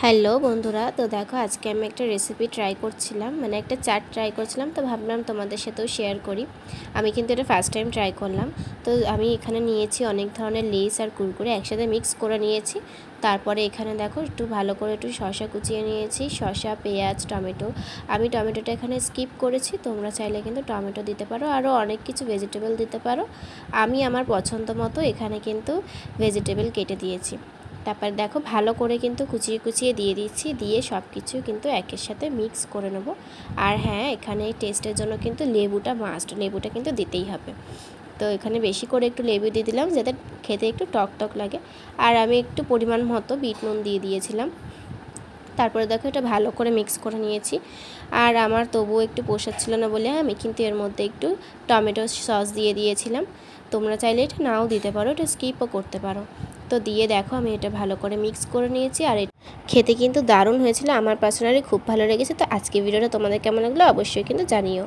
Hello বন্ধুরা, তো দেখো আজকে আমি একটা রেসিপি ট্রাই করছিলাম, মানে একটা চাট ট্রাই করছিলাম। তো ভাবলাম তোমাদের সাথেও শেয়ার করি। আমি কিন্তু এটা ফার্স্ট টাইম ট্রাই করলাম। তো আমি এখানে নিয়েছি অনেক ধরনের লেস আর কুরকুরে একসাথে মিক্স করে নিয়েছি। তারপরে এখানে দেখো একটু ভালো করে একটু শসা কুচিয়ে নিয়েছি, শসা, পেঁয়াজ, টমেটো। আমি টমেটোটা এখানে স্কিপ করেছি, তোমরা চাইলে কিন্তু টমেটো দিতে পারো, আরও অনেক কিছু ভেজিটেবল দিতে পারো। আমি আমার পছন্দ মতো এখানে কিন্তু ভেজিটেবল কেটে দিয়েছি। তারপর দেখো ভালো করে কিন্তু কুচিয়ে কুচিয়ে দিয়ে দিচ্ছি, দিয়ে সব কিছু কিন্তু একের সাথে মিক্স করে নেব। আর হ্যাঁ, এখানে টেস্টের জন্য কিন্তু লেবুটা মাস্ট, লেবুটা কিন্তু দিতেই হবে। তো এখানে বেশি করে একটু লেবু দিয়ে দিলাম যাতে খেতে একটু টক টক লাগে। আর আমি একটু পরিমাণ মতো বিট নুন দিয়ে দিয়েছিলাম। তারপরে দেখো এটা ভালো করে মিক্স করে নিয়েছি। আর আমার তবুও একটু পোষাচ্ছিল না বলে আমি কিন্তু এর মধ্যে একটু টমেটো সস দিয়ে দিয়েছিলাম। তোমরা চাইলে এটা নাও দিতে পারো, এটা স্কিপও করতে পারো। তো দিয়ে দেখো আমি এটা ভালো করে মিক্স করে নিয়েছি। আর খেতে কিন্তু দারুণ হয়েছিল, আমার পার্সোনালি খুব ভালো লেগেছে। তো আজকে ভিডিওটা তোমাদের কেমন লাগলো অবশ্যই কিন্তু জানিও।